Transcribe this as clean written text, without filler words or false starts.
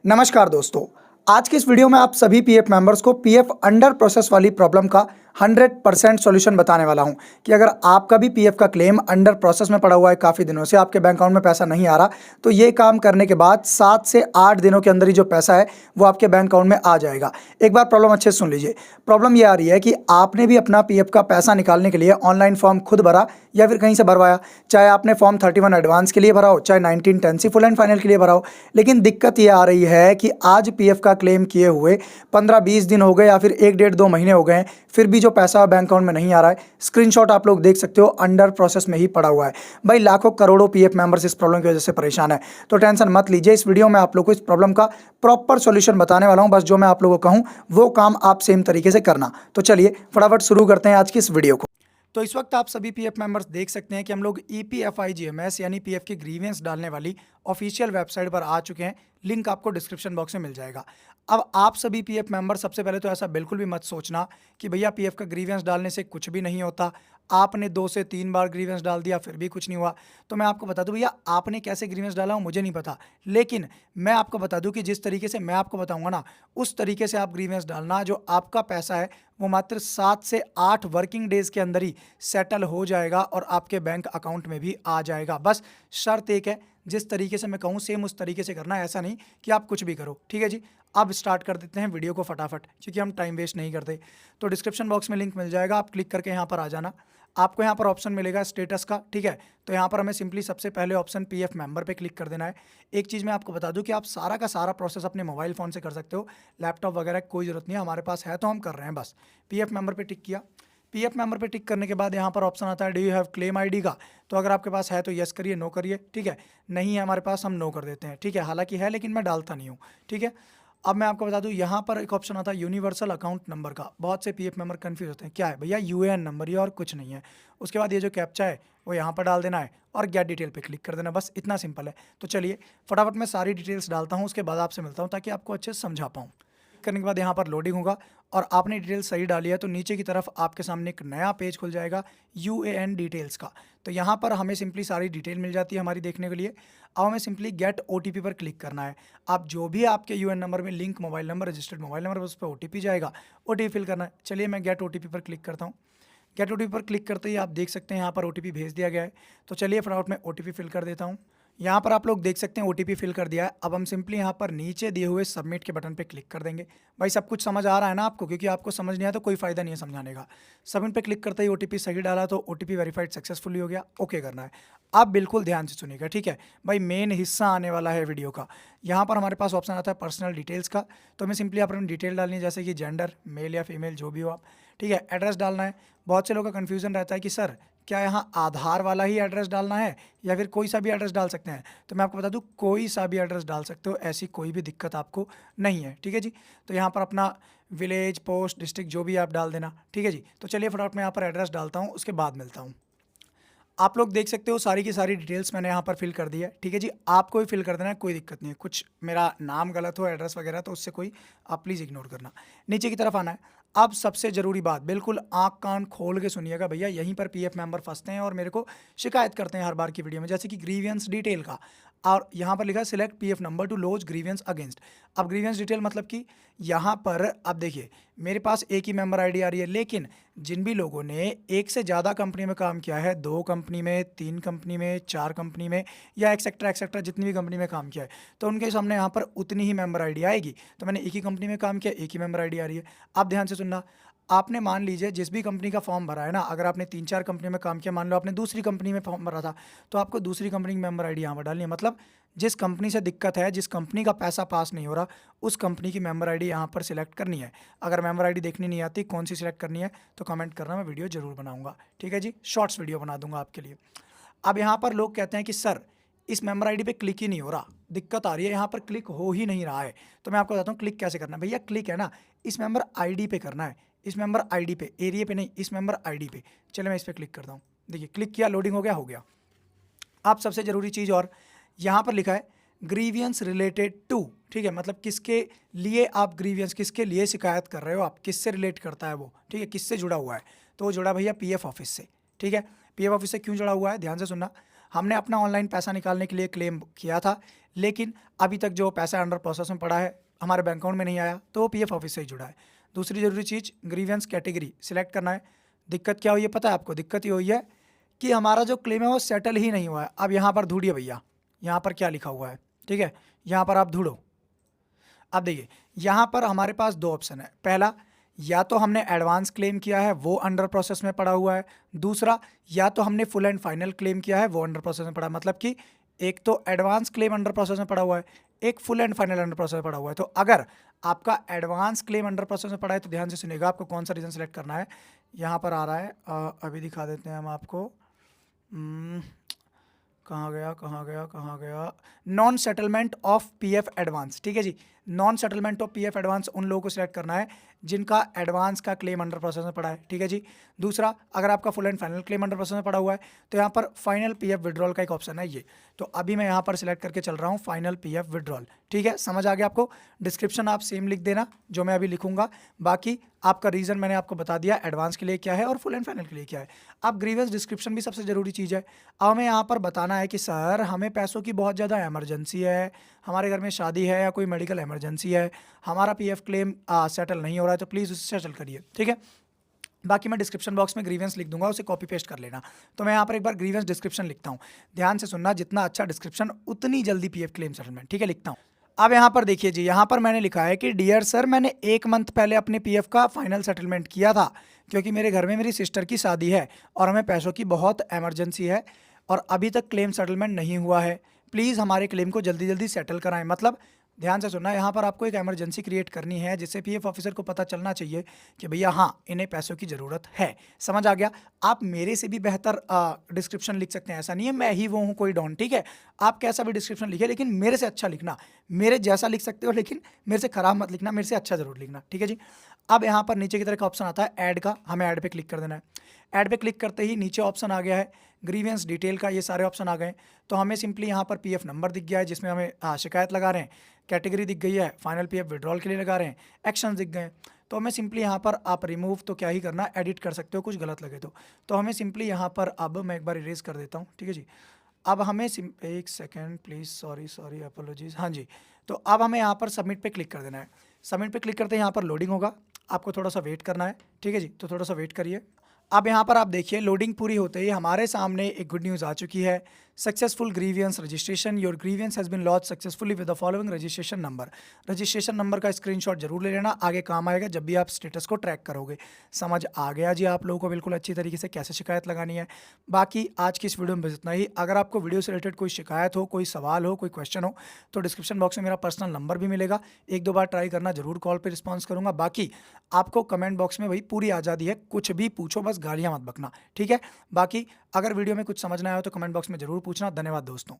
नमस्कार दोस्तों। आज की इस वीडियो में आप सभी पीएफ मेंबर्स को पीएफ अंडर प्रोसेस वाली प्रॉब्लम का 100% सॉल्यूशन बताने वाला हूं कि अगर आपका भी पीएफ का क्लेम अंडर प्रोसेस में पड़ा हुआ है, काफ़ी दिनों से आपके बैंक अकाउंट में पैसा नहीं आ रहा, तो ये काम करने के बाद 7 से 8 दिनों के अंदर ही जो पैसा है वो आपके बैंक अकाउंट में आ जाएगा। एक बार प्रॉब्लम अच्छे से सुन लीजिए। प्रॉब्लम ये आ रही है कि आपने भी अपना पीएफ का पैसा निकालने के लिए ऑनलाइन फॉर्म खुद भरा या फिर कहीं से भरवाया, चाहे आपने फॉर्म 31 एडवांस के लिए भरा हो, चाहे 1910 फुल एंड फाइनल के लिए भरा हो। लेकिन दिक्कत ये आ रही है कि आज पीएफ का क्लेम किए हुए 15-20 दिन हो गए या फिर 1-1.5-2 महीने हो गए हैं, फिर भी जो पैसा बैंक अकाउंट में नहीं आ रहा है। स्क्रीनशॉट आप लोग देख सकते हो, अंडर प्रोसेस में ही पड़ा हुआ है। भाई लाखों करोड़ों पीएफ मेंबर्स इस प्रॉब्लम की वजह से परेशान है, तो टेंशन मत लीजिए। इस वीडियो में आप लोग को इस प्रॉब्लम का प्रॉपर सॉल्यूशन बताने वाला हूं। बस जो मैं आप लोगों को कहूं वो काम आप सेम तरीके से करना। तो चलिए फटाफट शुरू करते हैं आज की इस वीडियो को। तो इस वक्त आप सभी पीएफ मेंबर्स देख सकते हैं कि हम लोग EPFIGMS यानी पीएफ की ग्रीवेंस डालने वाली ऑफिशियल वेबसाइट पर आ चुके हैं। लिंक आपको डिस्क्रिप्शन बॉक्स में मिल जाएगा। अब आप सभी पीएफ मेंबर सबसे पहले तो ऐसा बिल्कुल भी मत सोचना कि भैया पीएफ का ग्रीवेंस डालने से कुछ भी नहीं होता, आपने 2 से 3 बार ग्रीवेंस डाल दिया फिर भी कुछ नहीं हुआ। तो मैं आपको बता दूं भैया, आपने कैसे ग्रीवेंस डाला हो मुझे नहीं पता, लेकिन मैं आपको बता दूं कि जिस तरीके से मैं आपको बताऊंगा ना, उस तरीके से आप ग्रीवेंस डालना। जो आपका पैसा है वो मात्र 7 से 8 वर्किंग डेज के अंदर ही सेटल हो जाएगा और आपके बैंक अकाउंट में भी आ जाएगा। बस शर्त एक है, जिस तरीके से मैं कहूँ सेम उस तरीके से करना है, ऐसा नहीं कि आप कुछ भी करो। ठीक है जी, अब स्टार्ट कर देते हैं वीडियो को फटाफट, क्योंकि हम टाइम वेस्ट नहीं करते। तो डिस्क्रिप्शन बॉक्स में लिंक मिल जाएगा, आप क्लिक करके यहाँ पर आ जाना। आपको यहाँ पर ऑप्शन मिलेगा स्टेटस का, ठीक है। तो यहाँ पर हमें सिंपली सबसे पहले ऑप्शन पीएफ मेंबर पे क्लिक कर देना है। एक चीज़ मैं आपको बता दूं कि आप सारा का सारा प्रोसेस अपने मोबाइल फ़ोन से कर सकते हो, लैपटॉप वगैरह की कोई ज़रूरत नहीं है, हमारे पास है तो हम कर रहे हैं। बस पीएफ मेंबर पे टिक किया। पीएफ मेंबर पे टिक करने के बाद यहाँ पर ऑप्शन आता है do you have claim ID का। तो अगर आपके पास है तो यस करिए, नो करिए, ठीक है। नहीं है हमारे पास, हम नो कर देते हैं, ठीक है। हालांकि है लेकिन मैं डालता नहीं हूँ, ठीक है। अब मैं आपको बता दूं, यहाँ पर एक ऑप्शन आता है यूनिवर्सल अकाउंट नंबर का। बहुत से पीएफ मेंबर कंफ्यूज होते हैं, क्या है भैया यूएएन नंबर, ये और कुछ नहीं है। उसके बाद ये जो कैप्चा है वो यहाँ पर डाल देना है और गेट डिटेल पे क्लिक कर देना, बस इतना सिंपल है। तो चलिए फटाफट मैं सारी डिटेल्स डालता हूँ, उसके बाद आपसे मिलता हूँ ताकि आपको अच्छे से समझा पाऊँ। करने के बाद यहाँ पर लोडिंग होगा और आपने डिटेल सही डाली है तो नीचे की तरफ आपके सामने एक नया पेज खुल जाएगा यूएएन डिटेल्स का। तो यहाँ पर हमें सिंपली सारी डिटेल मिल जाती है हमारी देखने के लिए। अब हमें सिंपली गेट ओटीपी पर क्लिक करना है। आप जो भी आपके यूएएन नंबर में link mobile number, registered mobile number, उस पर ओटीपी जाएगा, ओटीपी फिल करना है। चलिए मैं गेट ओटीपी पर क्लिक करता हूँ। गेट ओटीपी पर क्लिक करते ही आप देख सकते हैं यहाँ पर ओटीपी भेज दिया गया है। तो चलिए फटाफट मैं ओटीपी फिल कर देता हूँ। यहाँ पर आप लोग देख सकते हैं ओटीपी फिल कर दिया है। अब हम सिंपली यहाँ पर नीचे दिए हुए सबमिट के बटन पे क्लिक कर देंगे। भाई सब कुछ समझ आ रहा है ना आपको, क्योंकि आपको समझ नहीं आया तो कोई फायदा नहीं है समझाने का। सबमिट पे क्लिक करते ही ओटीपी सही डाला तो ओटीपी वेरीफाइड सक्सेसफुली हो गया, ओके करना है। आप बिल्कुल ध्यान से सुनिएगा, ठीक है भाई, मेन हिस्सा आने वाला है वीडियो का। यहाँ पर हमारे पास ऑप्शन आता है पर्सनल डिटेल्स का। तो हमें सिंपली अपनी डिटेल डालनी है, जैसे कि जेंडर, मेल या फीमेल जो भी हो आप, ठीक है। एड्रेस डालना है। बहुत से लोगों का कन्फ्यूजन रहता है कि सर क्या यहाँ आधार वाला ही एड्रेस डालना है या फिर कोई सा भी एड्रेस डाल सकते हैं। तो मैं आपको बता दूँ कोई सा भी एड्रेस डाल सकते हो, ऐसी कोई भी दिक्कत आपको नहीं है, ठीक है जी। तो यहाँ पर अपना विलेज, पोस्ट, डिस्ट्रिक्ट जो भी आप डाल देना, ठीक है जी। तो चलिए फटाफट मैं यहाँ पर एड्रेस डालता हूँ, उसके बाद मिलता हूँ। आप लोग देख सकते हो सारी की सारी डिटेल्स मैंने यहाँ पर फिल कर दी है, ठीक है जी। आपको भी फिल कर देना है, कोई दिक्कत नहीं है। कुछ मेरा नाम गलत हो, एड्रेस वगैरह, तो उससे कोई आप प्लीज़ इग्नोर करना। नीचे की तरफ आना है। अब सबसे ज़रूरी बात, बिल्कुल आँख कान खोल के सुनिएगा भैया, यहीं पर पीएफ मेंबर फंसते हैं और मेरे को शिकायत करते हैं हर बार की वीडियो में, जैसे कि ग्रीवियंस डिटेल का। और यहाँ पर लिखा है select PF number to lodge grievance against. अब ग्रीवियंस डिटेल मतलब कि यहाँ पर अब देखिए मेरे पास एक ही मेंबर आईडी आ रही है, लेकिन जिन भी लोगों ने एक से ज़्यादा कंपनी में काम किया है, 2 कंपनी में, 3 कंपनी में, 4 कंपनी में या एक्सेट्रा एक्सेट्रा जितनी भी कंपनी में काम किया है, तो उनके सामने यहाँ पर उतनी ही मेंबर आईडी आएगी। तो मैंने एक ही कंपनी में काम किया, एक ही मेंबर आईडी आ रही है। आप ध्यान से सुनना, आपने मान लीजिए जिस भी कंपनी का फॉर्म भरा है ना, अगर आपने 3-4 कंपनी में काम किया, मान लो आपने दूसरी कंपनी में फॉर्म भरा था, तो आपको दूसरी कंपनी की मेंबर आईडी यहाँ पर डालनी है। मतलब जिस कंपनी से दिक्कत है, जिस कंपनी का पैसा पास नहीं हो रहा, उस कंपनी की मेंबर आईडी यहाँ पर सिलेक्ट करनी है। अगर मेंबर आईडी देखनी नहीं आती कौन सी सिलेक्ट करनी है तो कमेंट करना, मैं वीडियो जरूर बनाऊंगा, ठीक है जी। शॉर्ट्स वीडियो बना दूंगा आपके लिए। अब यहाँ पर लोग कहते हैं कि सर इस मेंबर आईडी पे क्लिक ही नहीं हो रहा, दिक्कत आ रही है, यहाँ पर क्लिक हो ही नहीं रहा है। तो मैं आपको बताता हूँ क्लिक कैसे करना है। भैया क्लिक है ना, इस मेंबर आईडी पे करना है, इस मेंबर आईडी पे, एरिया पे नहीं, इस मेंबर आईडी पे। चलिए मैं इस पर क्लिक करता हूँ। देखिए क्लिक किया, लोडिंग हो गया, हो गया। आप सबसे ज़रूरी चीज़, और यहाँ पर लिखा है ग्रीवियंस रिलेटेड टू, ठीक है, मतलब किसके लिए आप ग्रीवियंस, किसके लिए शिकायत कर रहे हो आप, किससे रिलेट करता है वो, ठीक है, किससे जुड़ा हुआ है। तो वो जुड़ा भैया पीएफ ऑफिस से, ठीक है। पीएफ ऑफिस से क्यों जुड़ा हुआ है, ध्यान से सुनना। हमने अपना ऑनलाइन पैसा निकालने के लिए क्लेम किया था, लेकिन अभी तक जो पैसा अंडर प्रोसेस में पड़ा है, हमारे बैंक अकाउंट में नहीं आया, तो वो पीएफ ऑफिस से ही जुड़ा है। दूसरी ज़रूरी चीज़, ग्रीवेंस कैटेगरी सिलेक्ट करना है। दिक्कत क्या हुई है पता है आपको? दिक्कत ये हुई है कि हमारा जो क्लेम है वो सेटल ही नहीं हुआ है। अब यहाँ पर ढूंढिए भैया, यहाँ पर क्या लिखा हुआ है, ठीक है, यहाँ पर आप ढूंढो। अब देखिए, यहाँ पर हमारे पास दो ऑप्शन है। पहला, या तो हमने एडवांस क्लेम किया है, वो अंडर प्रोसेस में पड़ा हुआ है। दूसरा, या तो हमने फुल एंड फाइनल क्लेम किया है, वो अंडर प्रोसेस में पड़ा है। मतलब कि एक तो एडवांस क्लेम अंडर प्रोसेस में पड़ा हुआ है, एक full and final under process में पड़ा हुआ है। तो अगर आपका एडवांस क्लेम अंडर प्रोसेस में पड़ा है तो ध्यान से सुनिएगा, आपको कौन सा रीज़न सेलेक्ट करना है। यहाँ पर आ रहा है, अभी दिखा देते हैं हम आपको। कहाँ गया कहाँ गया कहाँ गया, non settlement of PF advance, ठीक है जी। Non settlement of PF advance उन लोगों को सिलेक्ट करना है जिनका एडवांस का क्लेम अंडर प्रोसेस में पड़ा है, ठीक है जी। दूसरा, अगर आपका full and final claim under process में पड़ा हुआ है तो यहाँ पर फाइनल पीएफ विड्रॉल का एक ऑप्शन है ये। तो अभी मैं यहाँ पर सिलेक्ट करके चल रहा हूँ फाइनल पीएफ विड्रॉल, ठीक है। समझ आ गया आपको? डिस्क्रिप्शन आप सेम लिख देना जो मैं अभी लिखूंगा, बाकी आपका रीज़न मैंने आपको बता दिया, एडवांस के लिए क्या है और फुल एंड फाइनल के लिए क्या है। अब ग्रीवेंस डिस्क्रिप्शन भी सबसे ज़रूरी चीज़ है। अब हमें यहाँ पर बताना है कि सर हमें पैसों की बहुत ज़्यादा इमरजेंसी है, हमारे घर में शादी है या कोई मेडिकल इमरजेंसी है, हमारा पीएफ क्लेम सेटल नहीं हो रहा है, तो प्लीज़ उसे सेटल करिए, ठीक है। बाकी मैं डिस्क्रिप्शन बॉक्स में ग्रीवेंस लिख दूंगा, उसे कॉपी पेस्ट कर लेना। तो मैं यहाँ पर एक बार ग्रीवेंस डिस्क्रिप्शन लिखता हूँ, ध्यान से सुनना, जितना अच्छा डिस्क्रिप्शन उतनी जल्दी पीएफ क्लेम सेटलमेंट, ठीक है। लिखता हूँ। अब यहाँ पर देखिए जी, यहाँ पर मैंने लिखा है कि डियर सर, मैंने 1 मंथ पहले अपने पीएफ का फाइनल सेटलमेंट किया था, क्योंकि मेरे घर में मेरी सिस्टर की शादी है और हमें पैसों की बहुत इमरजेंसी है और अभी तक क्लेम सेटलमेंट नहीं हुआ है। प्लीज़ हमारे क्लेम को जल्दी जल्दी सेटल कराएं। मतलब ध्यान से सुनना, यहाँ पर आपको एक इमरजेंसी क्रिएट करनी है जिससे पीएफ ऑफिसर को पता चलना चाहिए कि भैया हाँ, इन्हें पैसों की ज़रूरत है। समझ आ गया? आप मेरे से भी बेहतर डिस्क्रिप्शन लिख सकते हैं, ऐसा नहीं है मैं ही वो हूँ कोई डॉन, ठीक है। आप कैसा भी डिस्क्रिप्शन लिखिए, लेकिन मेरे से अच्छा लिखना। मेरे जैसा लिख सकते हो लेकिन मेरे से ख़राब मत लिखना, मेरे से अच्छा ज़रूर लिखना, ठीक है जी। अब यहाँ पर नीचे की तरफ ऑप्शन आता है ऐड का, हमें ऐड पे क्लिक कर देना है। ऐड पे क्लिक करते ही नीचे ऑप्शन आ गया है ग्रीवेंस डिटेल का, ये सारे ऑप्शन आ गए। तो हमें सिंपली यहाँ पर पीएफ नंबर दिख गया है जिसमें हमें शिकायत लगा रहे हैं, कैटेगरी दिख गई है, फाइनल पीएफ विड्रॉल के लिए लगा रहे हैं, एक्शन दिख गए। तो हमें सिंपली यहाँ पर आप रिमूव तो क्या ही करना, एडिट कर सकते हो कुछ गलत लगे तो हमें सिंपली यहाँ पर, अब मैं एक बार इरेज कर देता हूँ, ठीक है जी। अब हमें एक सेकेंड प्लीज़, सॉरी अपोलॉजीज, हाँ जी। तो अब हमें यहाँ पर सबमिट पे क्लिक कर देना है। सबमिट पे क्लिक करते हैं, यहाँ पर लोडिंग होगा, आपको थोड़ा सा वेट करना है, ठीक है जी। तो थोड़ा सा वेट करिए। अब यहाँ पर आप देखिए, लोडिंग पूरी होते ही हमारे सामने एक गुड न्यूज़ आ चुकी है। Successful grievance registration, your grievance has been launch successfully with the following registration number. Registration number का स्क्रीनशॉट जरूर ले लेना, आगे काम आएगा जब भी आप स्टेटस को ट्रैक करोगे। समझ आ गया जी आप लोगों को बिल्कुल अच्छी तरीके से कैसे शिकायत लगानी है। बाकी आज की इस वीडियो में बस इतना ही। अगर आपको वीडियो से रिलेटेड कोई शिकायत हो, कोई सवाल हो, कोई क्वेश्चन हो, तो डिस्क्रिप्शन बॉक्स में मेरा पर्सनल नंबर भी मिलेगा, 1-2 बार ट्राई करना, जरूर कॉल पर रिस्पॉन्स करूँगा। बाकी आपको कमेंट बॉक्स में भाई पूरी आज़ादी है, कुछ भी पूछो, बस गालियाँ मत बकना, ठीक है। बाकी अगर वीडियो में कुछ समझना आया हो तो कमेंट बॉक्स में जरूर पूछना। धन्यवाद दोस्तों।